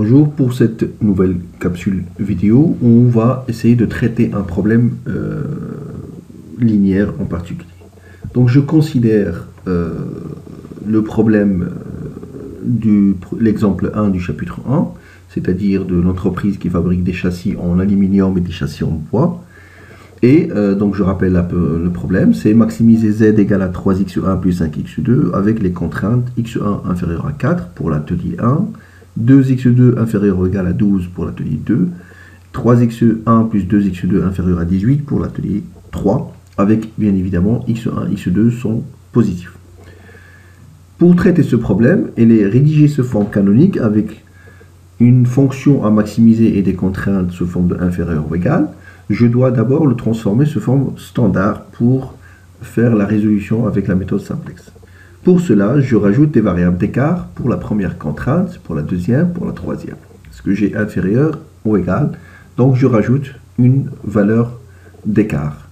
Bonjour, pour cette nouvelle capsule vidéo, on va essayer de traiter un problème linéaire en particulier. Donc je considère le problème l'exemple 1 du chapitre 1, c'est-à-dire de l'entreprise qui fabrique des châssis en aluminium et des châssis en bois. Et donc je rappelle un peu le problème, c'est maximiser z égale à 3x1 plus 5x2 avec les contraintes x1 inférieur à 4 pour l'atelier 1, 2x2 inférieur ou égal à 12 pour l'atelier 2, 3x1 plus 2x2 inférieur à 18 pour l'atelier 3, avec bien évidemment x1 et x2 sont positifs. Pour traiter ce problème, elle est rédigée sous forme canonique avec une fonction à maximiser et des contraintes sous forme de inférieur ou égal. Je dois d'abord le transformer sous forme standard pour faire la résolution avec la méthode simplex. Pour cela, je rajoute des variables d'écart pour la première contrainte, pour la deuxième, pour la troisième. Est-ce que j'ai inférieur ou égal? Donc je rajoute une valeur d'écart.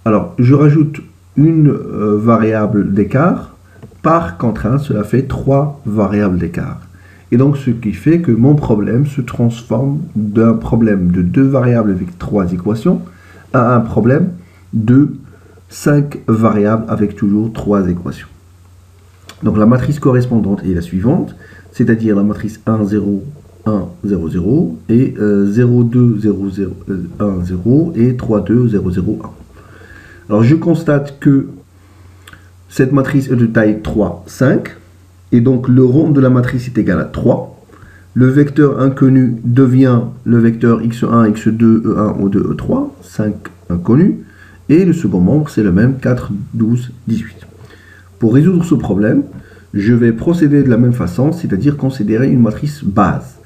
Alors, je rajoute une variable d'écart par contrainte, cela fait 3 variables d'écart. Et donc, ce qui fait que mon problème se transforme d'un problème de 2 variables avec 3 équations à un problème de 5 variables avec toujours 3 équations. Donc, la matrice correspondante est la suivante, c'est-à-dire la matrice 1, 0, 1, 0, 0 et 0, 2, 0, 0, 1, 0 et 3, 2, 0, 0, 1. Alors, je constate que cette matrice est de taille 3, 5. Et donc, le rond de la matrice est égal à 3. Le vecteur inconnu devient le vecteur x1, x2, e1, e2, e3, 5 inconnus. Et le second membre, c'est le même, 4, 12, 18. Pour résoudre ce problème, je vais procéder de la même façon, c'est-à-dire considérer une matrice base.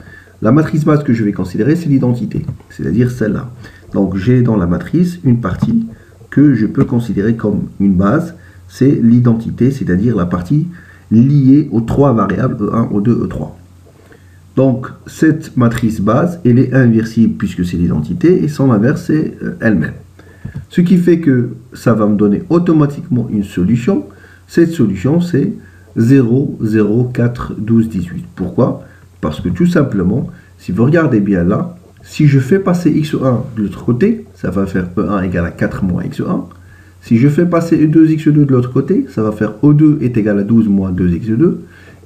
La matrice base que je vais considérer, c'est l'identité, c'est-à-dire celle-là. Donc, j'ai dans la matrice une partie que je peux considérer comme une base, c'est l'identité, c'est-à-dire la partie liée aux 3 variables E1, E2, E3. Donc, cette matrice base, elle est inversible puisque c'est l'identité, et son inverse, c'est elle-même. Ce qui fait que ça va me donner automatiquement une solution. Cette solution, c'est 0, 0, 4, 12, 18. Pourquoi? Parce que tout simplement, si vous regardez bien là, si je fais passer x1 de l'autre côté, ça va faire E1 égale à 4 moins x1. Si je fais passer E2, x2 de l'autre côté, ça va faire O2 est égal à 12 moins 2x2.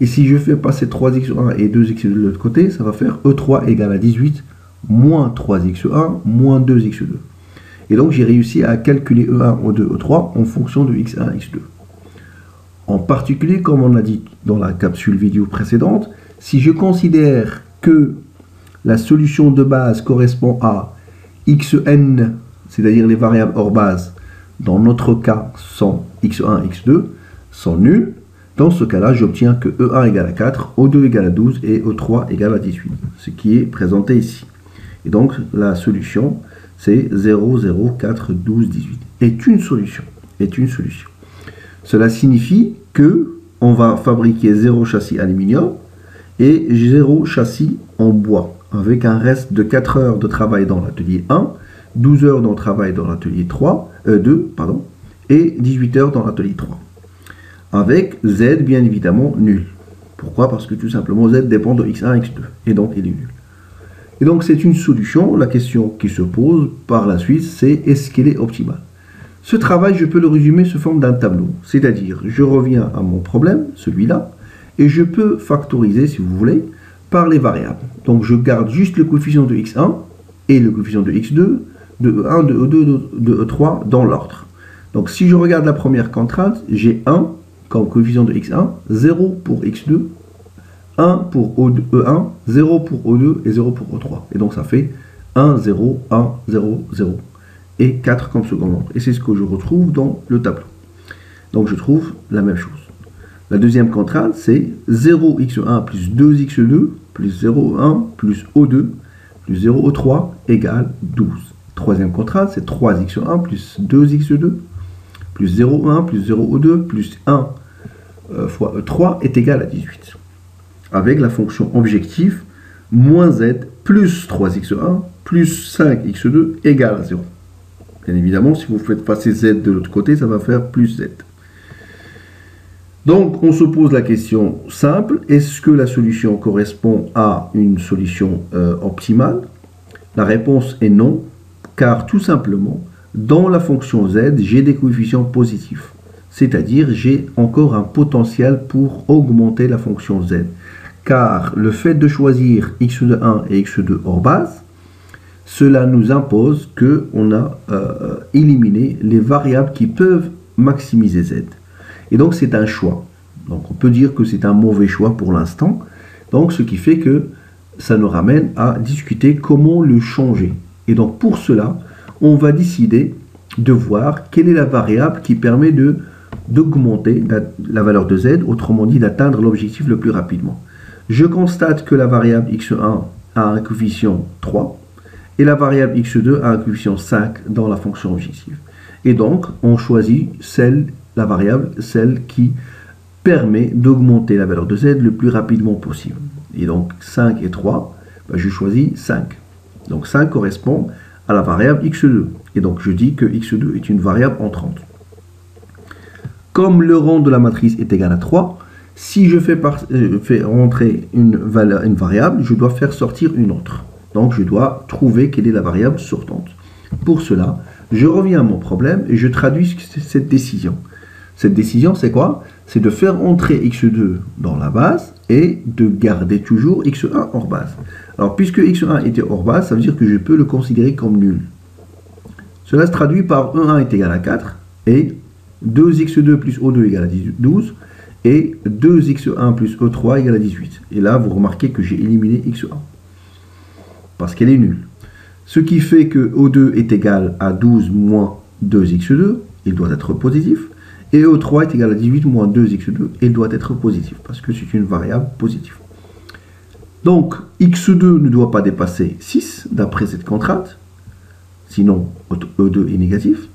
Et si je fais passer 3x1 et 2x2 de l'autre côté, ça va faire E3 égale à 18 moins 3x1 moins 2x2. Et donc j'ai réussi à calculer E1, O2, E3 en fonction de x1, x2. En particulier, comme on a dit dans la capsule vidéo précédente, si je considère que la solution de base correspond à xn, c'est-à-dire les variables hors base, dans notre cas, sont x1, x2, sont nuls. Dans ce cas-là, j'obtiens que E1 égale à 4, O2 égale à 12 et E3 égale à 18, ce qui est présenté ici. Et donc, la solution, c'est 0, 0, 4, 12, 18. Est une solution. Cela signifie que on va fabriquer 0 châssis aluminium et 0 châssis en bois, avec un reste de 4 heures de travail dans l'atelier 1, 12 heures de travail dans l'atelier 2, et 18 heures dans l'atelier 3. Avec Z, bien évidemment, nul. Pourquoi? Parce que tout simplement, Z dépend de x1, x2, et donc il est nul. Et donc, c'est une solution. La question qui se pose par la suite, c'est est-ce qu'elle est optimale? Ce travail, je peux le résumer sous forme d'un tableau. C'est-à-dire, je reviens à mon problème, celui-là, et je peux factoriser, si vous voulez, par les variables. Donc, je garde juste le coefficient de x1 et le coefficient de x2, de E1, de E2, de E3 dans l'ordre. Donc si je regarde la première contrainte, j'ai 1 comme coefficient de x1, 0 pour x2, 1 pour E1, 0 pour O2 et 0 pour O3. Et donc ça fait 1, 0, 1, 0, 0 et 4 comme second nombre. Et c'est ce que je retrouve dans le tableau. Donc je trouve la même chose. La deuxième contrainte, c'est 0x1 plus 2x2 plus 0,1 plus O2 plus 0,3 égale 12. Troisième contrainte, c'est 3x1 plus 2x2 plus 0,1 plus 0,2 plus 1 fois E3 est égal à 18. Avec la fonction objectif, moins z plus 3x1 plus 5x2 égale à 0. Bien évidemment, si vous faites passer z de l'autre côté, ça va faire plus z. Donc, on se pose la question simple, est-ce que la solution correspond à une solution optimale? La réponse est non, car tout simplement, dans la fonction z, j'ai des coefficients positifs. C'est-à-dire, j'ai encore un potentiel pour augmenter la fonction z. Car le fait de choisir x de 1 et x de hors base, cela nous impose qu'on a éliminé les variables qui peuvent maximiser z. Et donc, c'est un choix. Donc, on peut dire que c'est un mauvais choix pour l'instant. Donc, ce qui fait que ça nous ramène à discuter comment le changer. Et donc, pour cela, on va décider de voir quelle est la variable qui permet d'augmenter la valeur de z, autrement dit, d'atteindre l'objectif le plus rapidement. Je constate que la variable x1 a un coefficient 3 et la variable x2 a un coefficient 5 dans la fonction objective. Et donc, on choisit la variable qui permet d'augmenter la valeur de z le plus rapidement possible. Et donc 5 et 3, je choisis 5. Donc 5 correspond à la variable x2. Et donc je dis que x2 est une variable entrante. Comme le rang de la matrice est égal à 3, si je fais rentrer une variable, je dois faire sortir une autre. Donc je dois trouver quelle est la variable sortante. Pour cela, je reviens à mon problème et je traduis cette décision. Cette décision, c'est quoi? C'est de faire entrer x2 dans la base et de garder toujours x1 hors base. Alors, puisque x1 était hors base, ça veut dire que je peux le considérer comme nul. Cela se traduit par E1 est égal à 4 et 2x2 plus O2 égale à 12 et 2x1 plus E3 égale à 18. Et là, vous remarquez que j'ai éliminé x1 parce qu'elle est nulle. Ce qui fait que O2 est égal à 12 moins 2x2, il doit être positif. Et O3 est égal à 18 moins 2x2, il doit être positif, parce que c'est une variable positive. Donc, x2 ne doit pas dépasser 6, d'après cette contrainte, sinon E2 est négatif.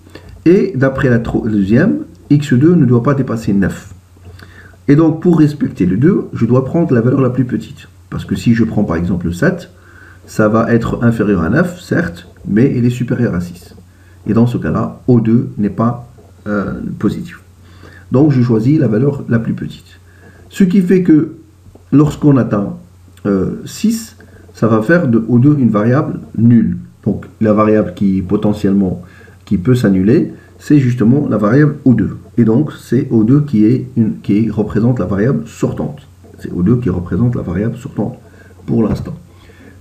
Et d'après la deuxième, x2 ne doit pas dépasser 9. Et donc, pour respecter le 2, je dois prendre la valeur la plus petite. Parce que si je prends par exemple 7, ça va être inférieur à 9, certes, mais il est supérieur à 6. Et dans ce cas-là, O2 n'est pas positif. Donc, je choisis la valeur la plus petite. Ce qui fait que lorsqu'on atteint 6, ça va faire de O2 une variable nulle. Donc, la variable qui potentiellement qui peut s'annuler, c'est justement la variable O2. Et donc, c'est O2 qui représente la variable sortante. C'est O2 qui représente la variable sortante pour l'instant.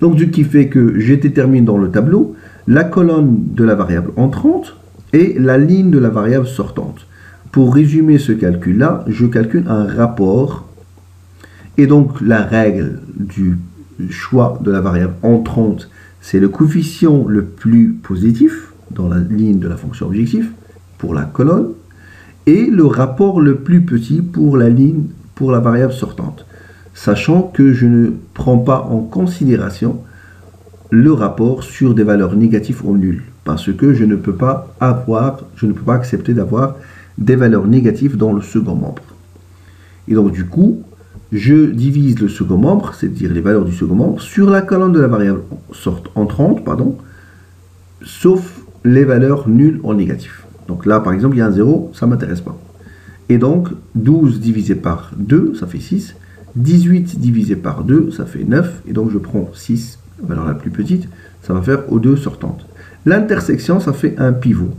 Donc, ce qui fait que je détermine dans le tableau la colonne de la variable entrante et la ligne de la variable sortante. Pour résumer ce calcul-là, je calcule un rapport. Et donc, la règle du choix de la variable entrante, c'est le coefficient le plus positif dans la ligne de la fonction objectif pour la colonne et le rapport le plus petit pour la ligne pour la variable sortante. Sachant que je ne prends pas en considération le rapport sur des valeurs négatives ou nulles. Parce que je ne peux pas accepter d'avoir des valeurs négatives dans le second membre. Et donc du coup, je divise le second membre, c'est-à-dire les valeurs du second membre, sur la colonne de la variable entrante, sauf les valeurs nulles en négatif. Donc là, par exemple, il y a un 0, ça ne m'intéresse pas. Et donc, 12 divisé par 2, ça fait 6. 18 divisé par 2, ça fait 9. Et donc, je prends 6, la valeur la plus petite, ça va faire O2 sortante. L'intersection, ça fait un pivot.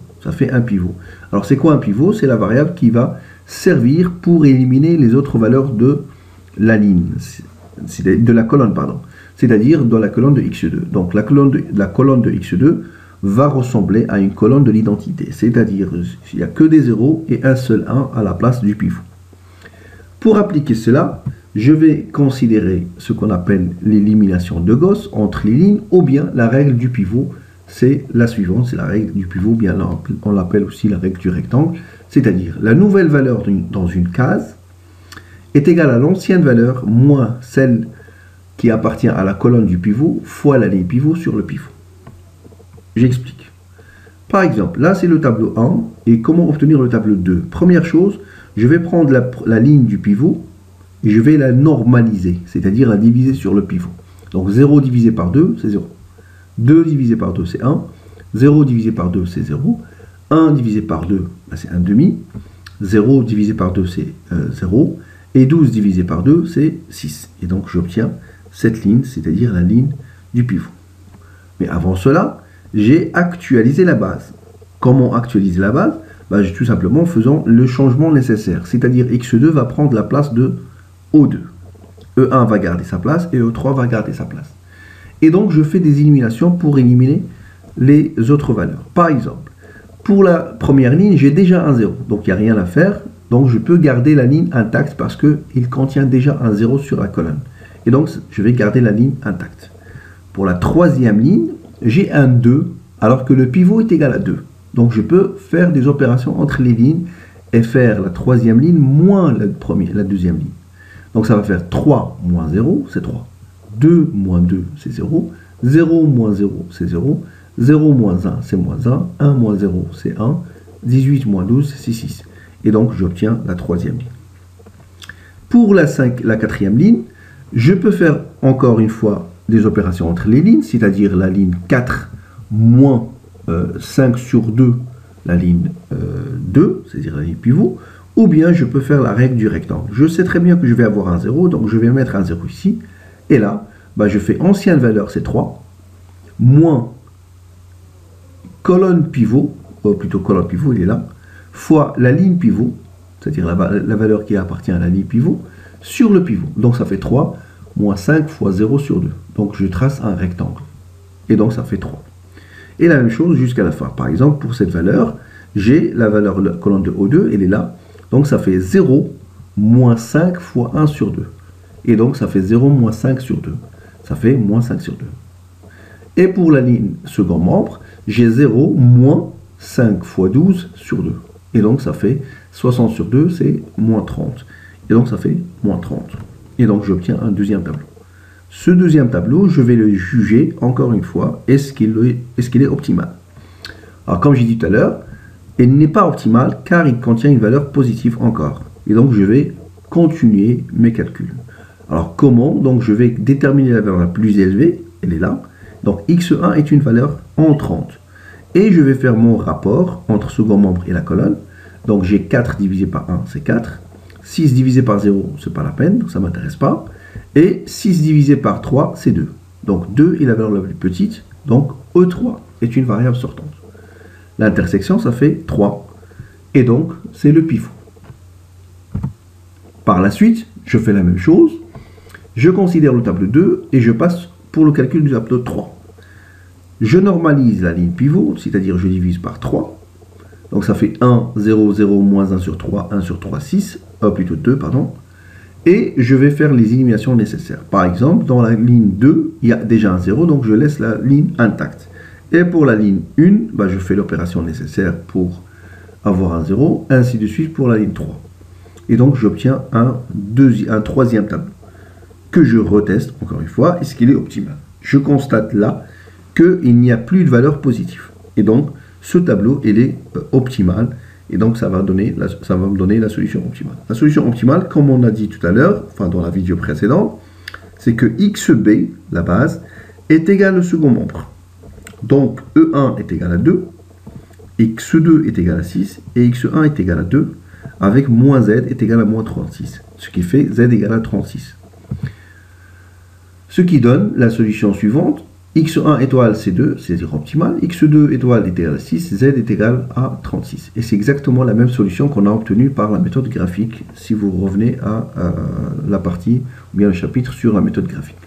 Alors, c'est quoi un pivot? C'est la variable qui va servir pour éliminer les autres valeurs de la ligne, de la colonne, c'est-à-dire dans la colonne de x2. Donc, la colonne de x2 va ressembler à une colonne de l'identité, c'est-à-dire il n'y a que des zéros et un seul 1 à la place du pivot. Pour appliquer cela, je vais considérer ce qu'on appelle l'élimination de Gauss entre les lignes, ou bien la règle du pivot. C'est la suivante, c'est la règle du pivot, bien on l'appelle aussi la règle du rectangle, c'est-à-dire la nouvelle valeur dans une case est égale à l'ancienne valeur moins celle qui appartient à la colonne du pivot fois la ligne pivot sur le pivot. J'explique. Par exemple, là c'est le tableau 1 et comment obtenir le tableau 2. Première chose, je vais prendre la ligne du pivot et je vais la normaliser, c'est-à-dire la diviser sur le pivot. Donc 0 divisé par 2, c'est 0. 2 divisé par 2, c'est 1. 0 divisé par 2, c'est 0. 1 divisé par 2, c'est 1 demi. 0 divisé par 2, c'est 0. Et 12 divisé par 2, c'est 6. Et donc, j'obtiens cette ligne, c'est-à-dire la ligne du pivot. Mais avant cela, j'ai actualisé la base. Comment actualiser la base? Tout simplement en faisant le changement nécessaire. C'est-à-dire x2 va prendre la place de O2. E1 va garder sa place et E3 va garder sa place. Et donc, je fais des éliminations pour éliminer les autres valeurs. Par exemple, pour la première ligne, j'ai déjà un 0. Donc, il n'y a rien à faire. Donc, je peux garder la ligne intacte parce qu'il contient déjà un 0 sur la colonne. Et donc, je vais garder la ligne intacte. Pour la troisième ligne, j'ai un 2 alors que le pivot est égal à 2. Donc, je peux faire des opérations entre les lignes et faire la troisième ligne moins la deuxième ligne. Donc, ça va faire 3 moins 0, c'est 3. 2 moins 2, c'est 0. 0 moins 0, c'est 0. 0 moins 1, c'est moins 1. 1 moins 0, c'est 1. 18 moins 12, c'est 6. Et donc, j'obtiens la troisième ligne. Pour la quatrième ligne, je peux faire encore une fois des opérations entre les lignes, c'est-à-dire la ligne 4 moins 5 sur 2, la ligne 2, c'est-à-dire la ligne pivot, ou bien je peux faire la règle du rectangle. Je sais très bien que je vais avoir un 0, donc je vais mettre un 0 ici. Et là, je fais ancienne valeur, c'est 3, moins colonne pivot, plutôt colonne pivot, il est là, fois la ligne pivot, c'est-à-dire la valeur qui appartient à la ligne pivot, sur le pivot. Donc ça fait 3, moins 5 fois 0 sur 2. Donc je trace un rectangle. Et donc ça fait 3. Et la même chose jusqu'à la fin. Par exemple, pour cette valeur, j'ai la valeur de la colonne de O2, elle est là. Donc ça fait 0 moins 5 fois 1 sur 2. Et donc ça fait 0 moins 5 sur 2. Ça fait moins 5 sur 2. Et pour la ligne second membre, j'ai 0 moins 5 fois 12 sur 2. Et donc ça fait 60 sur 2, c'est moins 30. Et donc ça fait moins 30. Et donc j'obtiens un deuxième tableau. Ce deuxième tableau, je vais le juger encore une fois. Est-ce qu'il est optimal? Alors comme j'ai dit tout à l'heure, il n'est pas optimal car il contient une valeur positive encore. Et donc je vais continuer mes calculs. Alors comment? Donc je vais déterminer la valeur la plus élevée. Elle est là. Donc x1 est une valeur en 30. Et je vais faire mon rapport entre second membre et la colonne. Donc j'ai 4 divisé par 1, c'est 4. 6 divisé par 0, ce n'est pas la peine, donc ça ne m'intéresse pas. Et 6 divisé par 3, c'est 2. Donc 2 est la valeur la plus petite, donc E3 est une variable sortante. L'intersection, ça fait 3. Et donc, c'est le pivot. Par la suite, je fais la même chose. Je considère le tableau 2 et je passe pour le calcul du tableau 3. Je normalise la ligne pivot, c'est-à-dire je divise par 3. Donc ça fait 1, 0, 0, moins 1 sur 3, 1 sur 3, 6. Plutôt 2, pardon. Et je vais faire les éliminations nécessaires. Par exemple, dans la ligne 2, il y a déjà un 0, donc je laisse la ligne intacte. Et pour la ligne 1, je fais l'opération nécessaire pour avoir un 0, ainsi de suite pour la ligne 3. Et donc j'obtiens un troisième tableau que je reteste encore une fois. Est-ce qu'il est optimal? Je constate là qu'il n'y a plus de valeur positive. Et donc ce tableau, il est optimal. Et donc ça va me donner la solution optimale. La solution optimale, comme on a dit tout à l'heure, enfin dans la vidéo précédente, c'est que xb, la base, est égal au second membre. Donc E1 est égal à 2, x2 est égal à 6, et x1 est égal à 2, avec moins z est égal à moins 36, ce qui fait z égale à 36. Ce qui donne la solution suivante, x1 étoile c'est 2, c'est-à-dire optimal, x2 étoile est égal à 6, z est égal à 36. Et c'est exactement la même solution qu'on a obtenue par la méthode graphique, si vous revenez à la partie, ou bien le chapitre sur la méthode graphique.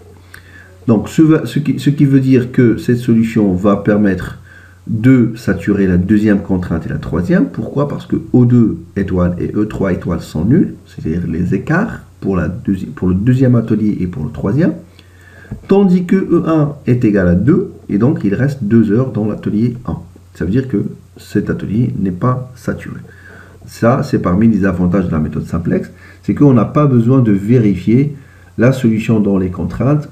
Donc ce qui veut dire que cette solution va permettre de saturer la deuxième contrainte et la troisième. Pourquoi? Parce que O2 étoile et E3 étoile sont nuls, c'est-à-dire les écarts pour le deuxième atelier et pour le troisième. Tandis que E1 est égal à 2, et donc il reste 2 heures dans l'atelier 1. Ça veut dire que cet atelier n'est pas saturé. Ça, c'est parmi les avantages de la méthode simplex, c'est qu'on n'a pas besoin de vérifier la solution dans les contraintes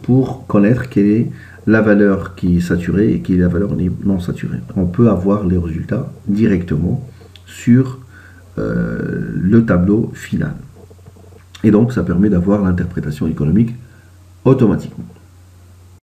pour connaître quelle est la valeur qui est saturée et quelle est la valeur non saturée. On peut avoir les résultats directement sur le tableau final. Et donc, ça permet d'avoir l'interprétation économique automatiquement.